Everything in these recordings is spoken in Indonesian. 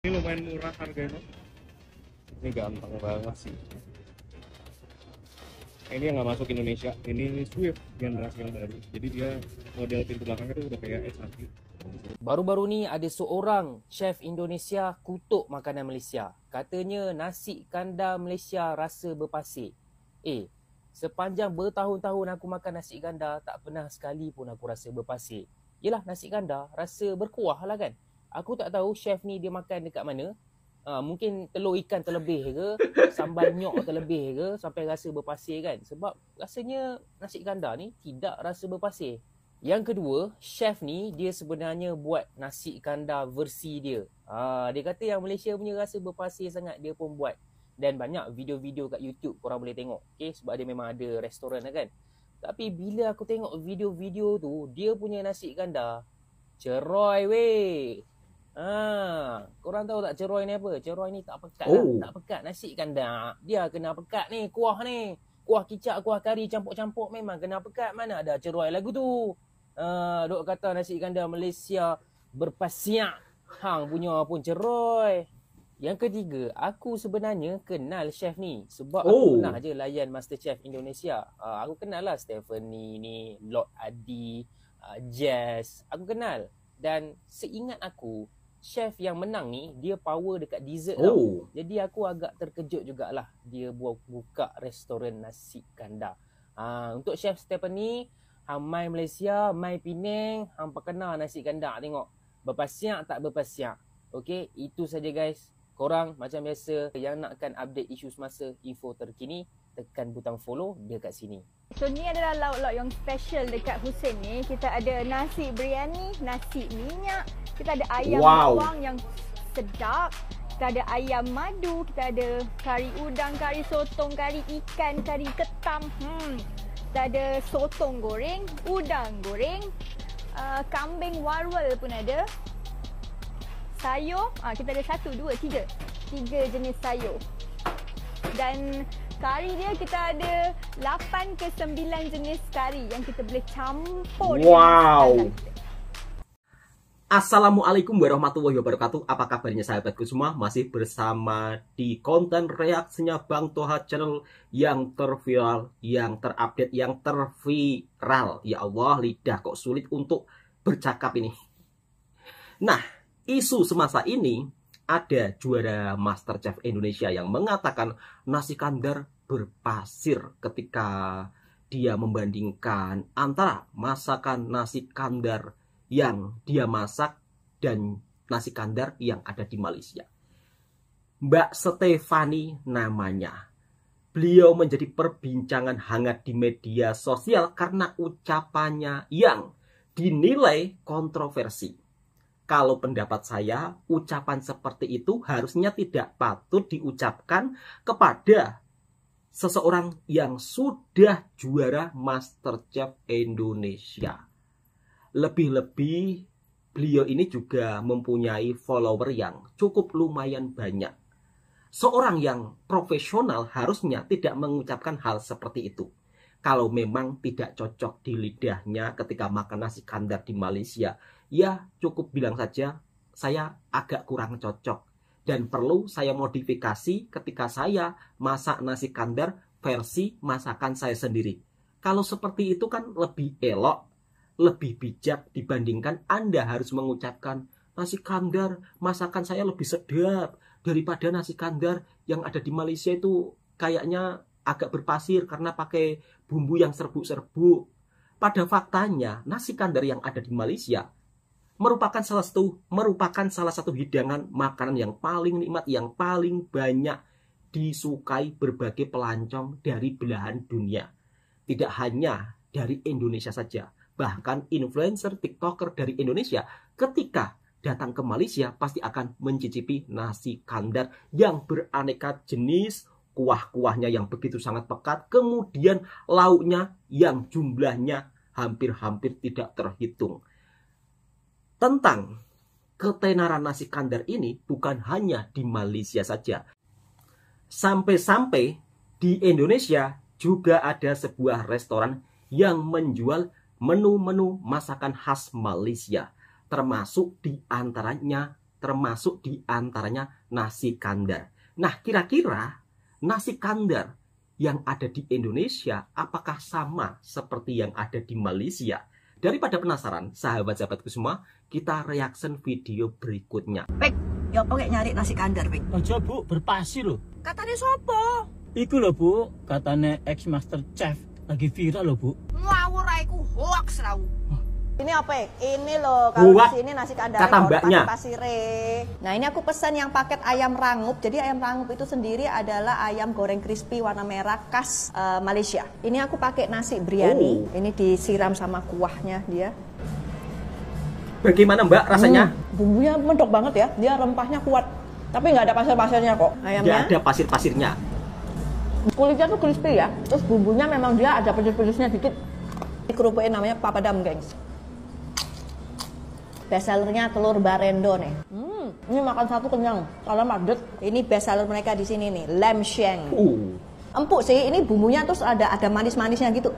Ini lumayan murah harganya. Ini gampang banget sih. Ini yang nggak masuk Indonesia. Ini Swift generasi yang baru. Jadi dia model pintu belakangnya tuh udah kayak S1. Baru-baru ni ada seorang chef Indonesia kutuk makanan Malaysia. Katanya nasi kandar Malaysia rasa berpasir. Sepanjang bertahun-tahun aku makan nasi kandar, tak pernah sekali pun aku rasa berpasir. Yelah, nasi kandar rasa berkuah lah kan. Aku tak tahu chef ni dia makan dekat mana. Mungkin telur ikan terlebih ke, sambal nyok terlebih ke, sampai rasa berpasir kan. Sebab rasanya nasi kandar ni tidak rasa berpasir. Yang kedua, chef ni dia sebenarnya buat nasi kandar versi dia. Dia kata yang Malaysia punya rasa berpasir sangat, dia pun buat. Dan banyak video-video kat YouTube korang boleh tengok. Okay? Sebab dia memang ada restoran lah kan. Tapi bila aku tengok video-video tu, dia punya nasi kandar ceroy weh. Korang tahu tak ceroy ni apa? Ceroy ni tak pekat lah. Tak pekat nasi kandar. Dia kena pekat ni, kuah ni. Kuah kicap, kuah kari campur-campur memang kena pekat. Mana ada ceroy lagu tu. Dok kata nasi kandar Malaysia berpasiak. Hang punya pun ceroy. Yang ketiga, aku sebenarnya kenal chef ni. Sebab aku pernah je layan MasterChef Indonesia. Aku kenal lah Stephanie ni, Lord Adi, Jazz. Aku kenal. Dan seingat aku, chef yang menang ni, dia power dekat dessert tau. Jadi aku agak terkejut jugalah dia buka restoran nasi kandar. Untuk chef Stephanie, hang mai Malaysia, mai Penang, hang kena nasi kandar tengok. Berpasiak tak berpasiak. Okey, itu saja guys. Korang macam biasa yang nakkan update isu semasa, info terkini, tekan butang follow dia kat sini. So ni adalah lauk-lauk yang special dekat Hussein ni. Kita ada nasi biryani, nasi minyak, kita ada ayam bawang yang sedap, kita ada ayam madu, kita ada kari udang, kari sotong, kari ikan, kari ketam. Kita ada sotong goreng, udang goreng, kambing warwal pun ada. Sayur, kita ada 1, 2, 3 jenis sayur. Dan kari dia kita ada 8 ke 9 jenis kari yang kita boleh campur. Assalamualaikum warahmatullahi wabarakatuh. Apa kabarnya sahabatku semua? Masih bersama di konten reaksinya Bang Toha Channel yang terviral, yang terupdate, yang terviral. Ya Allah, lidah kok sulit untuk bercakap ini. Nah, isu semasa ini ada juara MasterChef Indonesia yang mengatakan nasi kandar berpasir ketika dia membandingkan antara masakan nasi kandar yang dia masak dan nasi kandar yang ada di Malaysia. Mbak Stephanie namanya. Beliau menjadi perbincangan hangat di media sosial karena ucapannya yang dinilai kontroversi. Kalau pendapat saya, ucapan seperti itu harusnya tidak patut diucapkan kepada seseorang yang sudah juara MasterChef Indonesia. Lebih-lebih, beliau ini juga mempunyai follower yang cukup lumayan banyak. Seorang yang profesional harusnya tidak mengucapkan hal seperti itu. Kalau memang tidak cocok di lidahnya ketika makan nasi kandar di Malaysia, ya cukup bilang saja, saya agak kurang cocok. Dan perlu saya modifikasi ketika saya masak nasi kandar versi masakan saya sendiri. Kalau seperti itu kan lebih elok, lebih bijak dibandingkan Anda harus mengucapkan, nasi kandar masakan saya lebih sedap daripada nasi kandar yang ada di Malaysia itu kayaknya agak berpasir karena pakai bumbu yang serbuk-serbuk. Pada faktanya, nasi kandar yang ada di Malaysia merupakan salah satu hidangan makanan yang paling nikmat, yang paling banyak disukai berbagai pelancong dari belahan dunia. Tidak hanya dari Indonesia saja, bahkan influencer, TikToker dari Indonesia ketika datang ke Malaysia pasti akan mencicipi nasi kandar yang beraneka jenis, kuah-kuahnya yang begitu sangat pekat, kemudian lauknya yang jumlahnya hampir-hampir tidak terhitung. Tentang ketenaran nasi kandar ini bukan hanya di Malaysia saja. Sampai-sampai di Indonesia juga ada sebuah restoran yang menjual menu-menu masakan khas Malaysia. Termasuk di antaranya termasuk di antaranya nasi kandar. Nah, kira-kira nasi kandar yang ada di Indonesia apakah sama seperti yang ada di Malaysia? Daripada penasaran, sahabat-sahabatku semua, kita reaction video berikutnya. Pik, ya apa kayak nyari nasi kandar, Pik? Aja Bu, berpasir loh. Katanya sopo? Iku loh Bu, katanya ex master chef lagi viral loh Bu. Ngawur aku hoax rau. Ini apa? Ini loh, kalau Buat di sini nasi kandar kata mbaknya. pasire. Nah, ini aku pesan yang paket ayam rangup. Jadi ayam rangup itu sendiri adalah ayam goreng crispy warna merah khas Malaysia. Ini aku pakai nasi biryani. Ini disiram sama kuahnya dia. Bagaimana Mbak rasanya? Bumbunya mendok banget ya. Dia rempahnya kuat. Tapi nggak ada pasir-pasirnya kok. Nggak Ayamnya. ada pasir-pasirnya. Kulitnya tuh crispy ya. Terus bumbunya memang dia ada pedes-pedesnya dikit. Ini kerupuknya namanya papadam, gengs. Best sellernya telur barendo nih. Ini makan satu kenyang karena padat. Ini best seller mereka di sini nih, lamb shank. Empuk sih, ini bumbunya terus ada manis-manisnya gitu.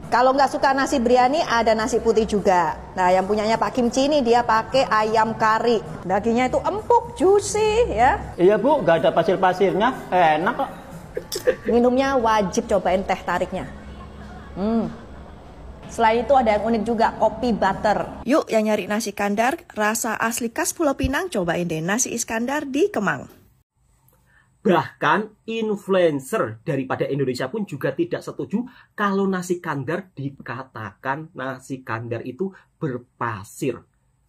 Kalau nggak suka nasi biryani, ada nasi putih juga. Nah, yang punyanya Pak Kimchi ini dia pakai ayam kari. Dagingnya itu empuk, juicy ya. Iya Bu, gak ada pasir-pasirnya, enak kok. Minumnya wajib cobain teh tariknya. Selain itu ada yang unik juga, kopi butter. Yuk yang nyari nasi kandar, rasa asli khas Pulau Pinang, cobain deh nasi Iskandar di Kemang. Bahkan influencer daripada Indonesia pun juga tidak setuju kalau nasi kandar dikatakan nasi kandar itu berpasir.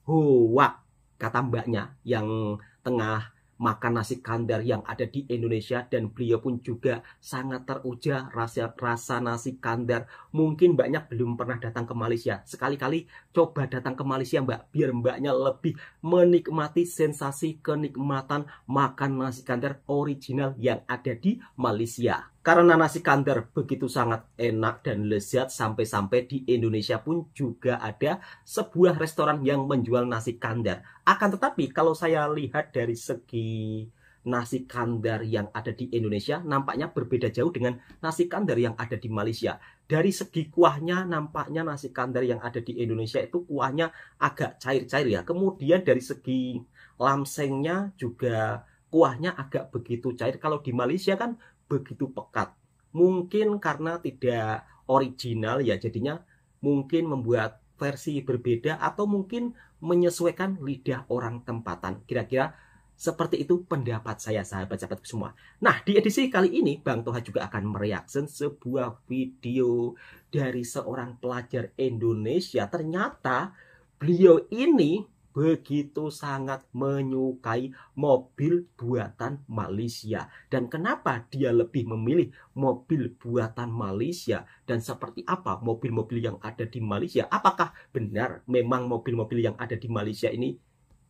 Hoak, kata mbaknya yang tengah makan nasi kandar yang ada di Indonesia, dan beliau pun juga sangat teruja rasa nasi kandar. Mungkin mbaknya belum pernah datang ke Malaysia. Sekali-kali coba datang ke Malaysia Mbak, biar mbaknya lebih menikmati sensasi kenikmatan makan nasi kandar original yang ada di Malaysia. Karena nasi kandar begitu sangat enak dan lezat, sampai-sampai di Indonesia pun juga ada sebuah restoran yang menjual nasi kandar. Akan tetapi kalau saya lihat dari segi nasi kandar yang ada di Indonesia, nampaknya berbeda jauh dengan nasi kandar yang ada di Malaysia. Dari segi kuahnya, nampaknya nasi kandar yang ada di Indonesia itu kuahnya agak cair-cair ya. Kemudian dari segi lamsengnya juga kuahnya agak begitu cair. Kalau di Malaysia kan begitu pekat. Mungkin karena tidak original ya, jadinya mungkin membuat versi berbeda atau mungkin menyesuaikan lidah orang tempatan. Kira-kira seperti itu pendapat saya, sahabat-sahabatku semua. Nah, di edisi kali ini Bang Toha juga akan mereaction sebuah video dari seorang pelajar Indonesia. Ternyata beliau ini begitu sangat menyukai mobil buatan Malaysia. Dan kenapa dia lebih memilih mobil buatan Malaysia? Dan seperti apa mobil-mobil yang ada di Malaysia? Apakah benar memang mobil-mobil yang ada di Malaysia ini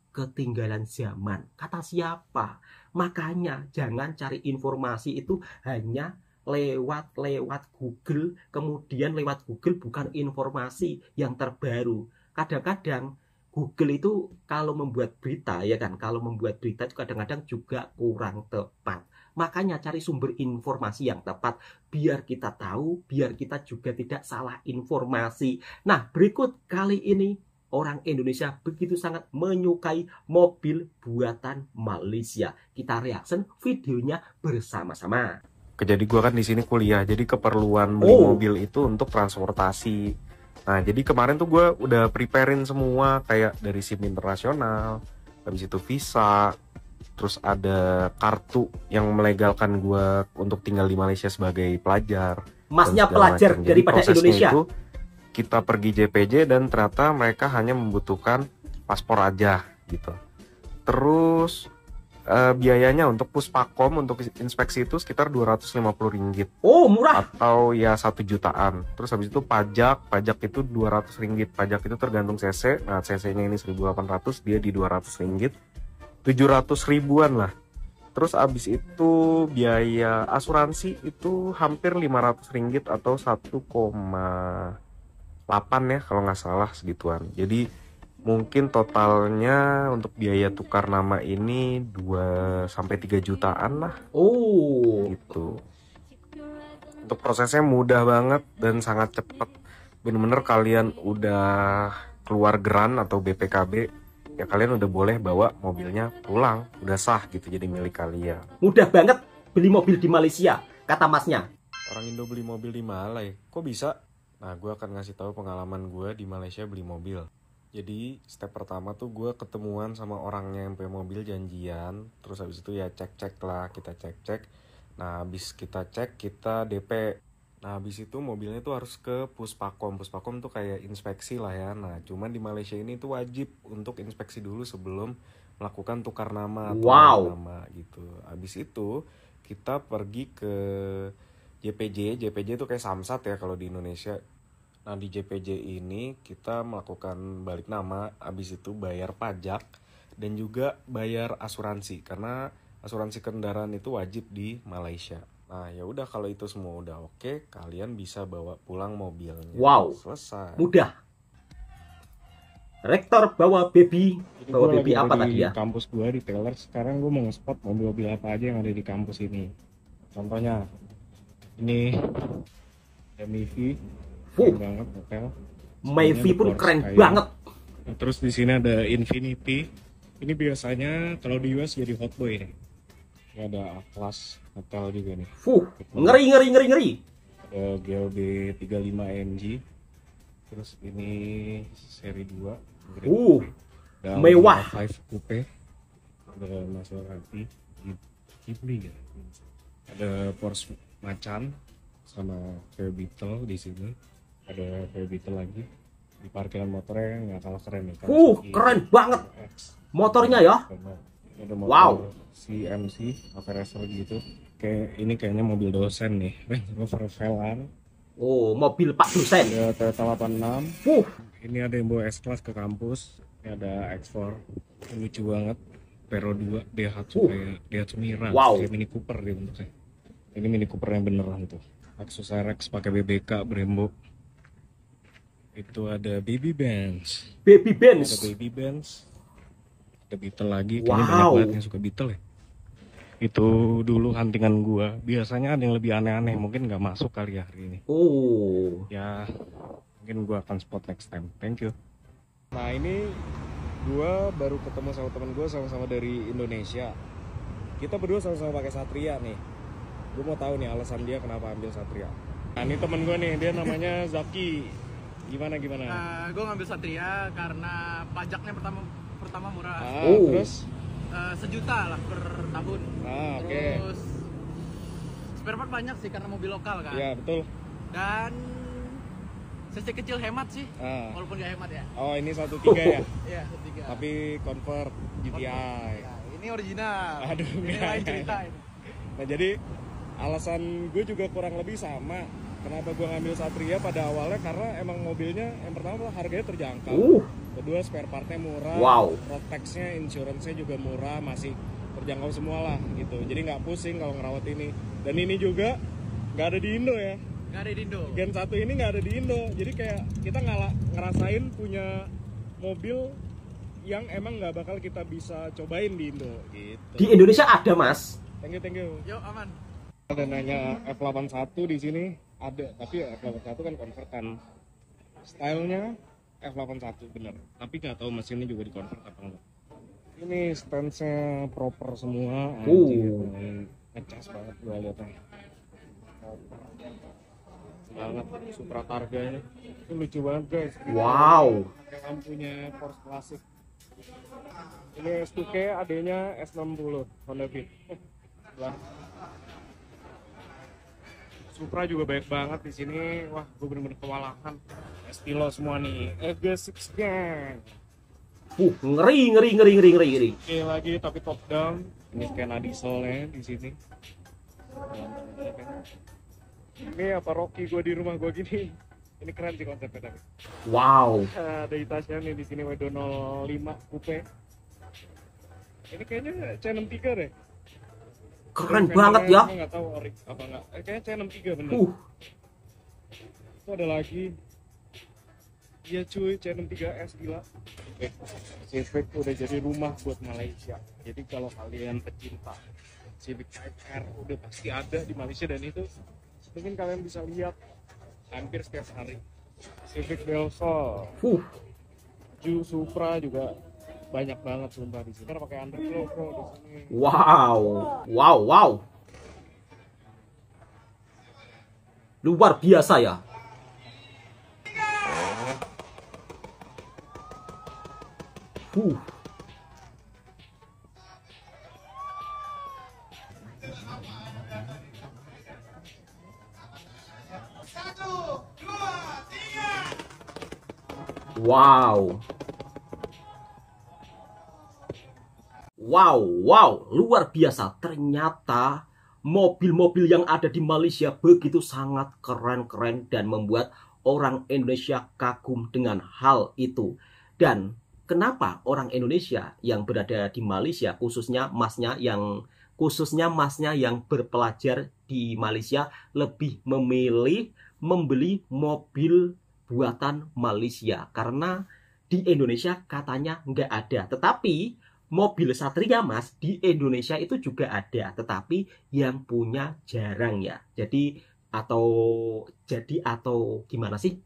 ketinggalan zaman? Kata siapa? Makanya jangan cari informasi itu hanya lewat Google. Kemudian lewat Google bukan informasi yang terbaru. Kadang-kadang Google itu kalau membuat berita ya kan, kalau membuat berita itu kadang-kadang juga kurang tepat. Makanya cari sumber informasi yang tepat biar kita tahu, biar kita juga tidak salah informasi. Nah, berikut kali ini orang Indonesia begitu sangat menyukai mobil buatan Malaysia. Kita reaction videonya bersama-sama. Jadi gua kan di sini kuliah, jadi keperluan beli mobil itu untuk transportasi. Nah, jadi kemarin tuh gue udah preparein semua, kayak dari SIM internasional, habis itu visa, terus ada kartu yang melegalkan gue untuk tinggal di Malaysia sebagai pelajar. Masnya pelajar daripada Indonesia. Itu kita pergi JPJ dan ternyata mereka hanya membutuhkan paspor aja gitu. Terus biayanya untuk puspakom untuk inspeksi itu sekitar 250 ringgit. Oh, murah. Atau ya 1 jutaan. Terus habis itu pajak itu 200 ringgit. Pajak itu tergantung CC. Nah, CC-nya ini 1.800, dia di 200 ringgit. 700 ribuan lah. Terus habis itu biaya asuransi itu hampir 500 ringgit atau 1,8 ya kalau nggak salah segituan. Jadi mungkin totalnya untuk biaya tukar nama ini 2-3 jutaan lah. Oh, gitu. Untuk prosesnya mudah banget dan sangat cepat. Bener-bener kalian udah keluar grant atau BPKB, ya kalian udah boleh bawa mobilnya pulang, udah sah gitu jadi milik kalian. Mudah banget beli mobil di Malaysia, kata masnya. Orang Indo beli mobil di Malai, kok bisa? Nah, gue akan ngasih tahu pengalaman gue di Malaysia beli mobil. Jadi step pertama tuh gue ketemuan sama orangnya yang punya mobil, janjian. Terus habis itu ya cek-cek lah, kita cek-cek. Nah habis kita cek, kita DP. Nah habis itu mobilnya tuh harus ke Puspakom. Puspakom tuh kayak inspeksi lah ya. Nah cuman di Malaysia ini tuh wajib untuk inspeksi dulu sebelum melakukan tukar nama atau nama gitu. Habis itu kita pergi ke JPJ. JPJ tuh kayak Samsat ya kalau di Indonesia. Nah di JPJ ini kita melakukan balik nama, habis itu bayar pajak dan juga bayar asuransi karena asuransi kendaraan itu wajib di Malaysia. Nah ya udah kalau itu semua udah oke, kalian bisa bawa pulang mobilnya. Wow, selesai. Mudah. Rektor bawa baby, bawa baby apa tadi ya? Di kampus gue di Taylor, sekarang gue mau nge-spot mobil-mobil apa aja yang ada di kampus ini. Contohnya ini MEV. Keren banget hotel. Mavic pun keren banget. Nah, terus di sini ada Infinity. Ini biasanya kalau di US jadi hotboy nih. Ini ada A-Class hotel juga nih. Ngeri. Ada GLB 35MG. Terus ini seri 2. Mewah. 5 Coupe. Ada Maserati Ghibli ya. Ada Porsche Macan sama kayak Beetle di sini. Ada kayak Beetle lagi. Di parkiran motornya nggak kalah keren nih. Keren banget motornya ya. Ada motor CMC Racer gitu. Kayak ini kayaknya mobil dosen nih. Rover Velar. Mobil Pak dosen. Ada Toyota 86. Ini ada yang bawa S-Class ke kampus. Ini ada X4. Ini lucu banget. Vero 2 Daihatsu kayak Daihatsu Mirage. Kayak Mini Cooper dia bentuknya. Ini Mini Cooper yang beneran tuh. Lexus RX pakai BBK Brembo. Itu ada Baby Benz. Ada Baby Benz. Ada Beetle lagi. Kayaknya banyak banget yang suka Beetle ya. Itu dulu huntingan gua. Biasanya ada yang lebih aneh-aneh. Mungkin nggak masuk kali ya hari ini. Ya mungkin gua akan spot next time. Thank you. Nah ini gua baru ketemu sama temen gua sama-sama dari Indonesia. Kita berdua sama-sama pakai Satria nih. Gue mau tahu nih alasan dia kenapa ambil Satria. Nah ini temen gue nih, dia namanya Zaki. Gimana? Gue ngambil Satria karena pajaknya pertama murah. Terus? 1 juta lah per tahun. Terus spare part banyak sih karena mobil lokal kan. Iya betul. Dan cc kecil hemat sih, walaupun gak hemat ya. Oh ini 1.3 ya? Iya 1.3. Tapi convert GTI. Ya, ini original. Aduh, ini lain cerita ini. Nah jadi alasan gue juga kurang lebih sama. Kenapa gue ngambil Satria pada awalnya karena emang mobilnya yang pertama harganya terjangkau. Kedua spare partnya murah. Road tax-nya, insurance-nya juga murah, masih terjangkau semua lah gitu. Jadi nggak pusing kalau ngerawat ini. Dan ini juga nggak ada di Indo ya. Nggak ada di Indo. Gen 1 ini nggak ada di Indo. Jadi kayak kita ngerasain punya mobil yang emang nggak bakal kita bisa cobain di Indo gitu. Di Indonesia ada mas. Thank you. Yuk aman. Ada nanya F81 di sini ada, tapi F81 kan konvertan. Stylenya F81 bener, tapi nggak tahu mesinnya juga dikonvert apa enggak. Ini stance-nya proper semua, ngecas banget gua liatnya. Banget Supra Targa-nya. Itu lucu banget guys. Pakai lampunya Porsche klasik. Ini S2K, adanya S60 Honda Fit. Supra juga banyak banget di sini. Wah, gue bener-bener kewalahan. Estilo semua nih. FG6 gang. Ngeri. Oke lagi tapi top down. Ini skena dieselnya di sini. Ini apa Rocky gue di rumah gue gini. Ini keren sih konsepnya tapi. Ada Itasnya nih di sini W205 Coupe. Ini kayaknya C63 deh. Keren banget ya. Nggak tahu ori apa nggak. Kayaknya C63 bener. Itu ada lagi. Iya cuy, C63S gila. Civic udah jadi rumah buat Malaysia. Jadi kalau kalian pecinta Civic Type R udah pasti ada di Malaysia dan itu mungkin kalian bisa lihat hampir setiap hari. Civic Del Sol. Ju Supra juga banyak banget sumpah di sini. Kita pakai underglow bro di sini. Wow, wow, wow. Luar biasa ya. Wow. Wow, wow, luar biasa. Ternyata mobil-mobil yang ada di Malaysia begitu sangat keren-keren dan membuat orang Indonesia kagum dengan hal itu. Dan kenapa orang Indonesia yang berada di Malaysia, khususnya masnya yang berpelajar di Malaysia, lebih memilih membeli mobil buatan Malaysia? Karena di Indonesia katanya nggak ada. Tetapi mobil Satria Mas di Indonesia itu juga ada, tetapi yang punya jarang ya. Jadi atau gimana sih?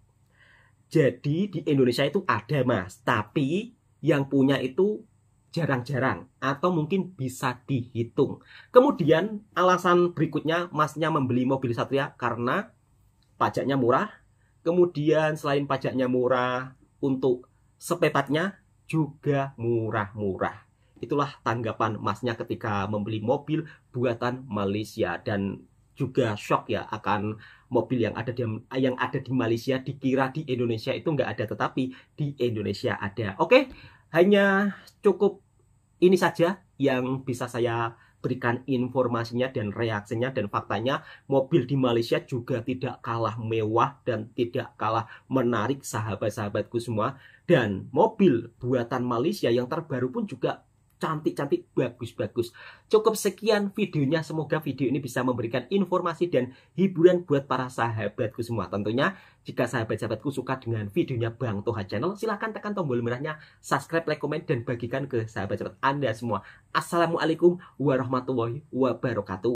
Jadi di Indonesia itu ada Mas, tapi yang punya itu jarang-jarang atau mungkin bisa dihitung. Kemudian alasan berikutnya Masnya membeli mobil Satria karena pajaknya murah. Kemudian selain pajaknya murah, untuk spare-partnya juga murah-murah. Itulah tanggapan Masnya ketika membeli mobil buatan Malaysia, dan juga shock ya akan mobil yang ada di Malaysia, dikira di Indonesia itu nggak ada, tetapi di Indonesia ada. Oke, hanya cukup ini saja yang bisa saya berikan informasinya dan reaksinya dan faktanya. Mobil di Malaysia juga tidak kalah mewah dan tidak kalah menarik sahabat-sahabatku semua. Dan mobil buatan Malaysia yang terbaru pun juga cantik-cantik, bagus-bagus. Cukup sekian videonya. Semoga video ini bisa memberikan informasi dan hiburan buat para sahabatku semua. Tentunya jika sahabat-sahabatku suka dengan videonya Bang Toha Channel, silahkan tekan tombol merahnya, subscribe, like, komen, dan bagikan ke sahabat-sahabat Anda semua. Assalamualaikum warahmatullahi wabarakatuh.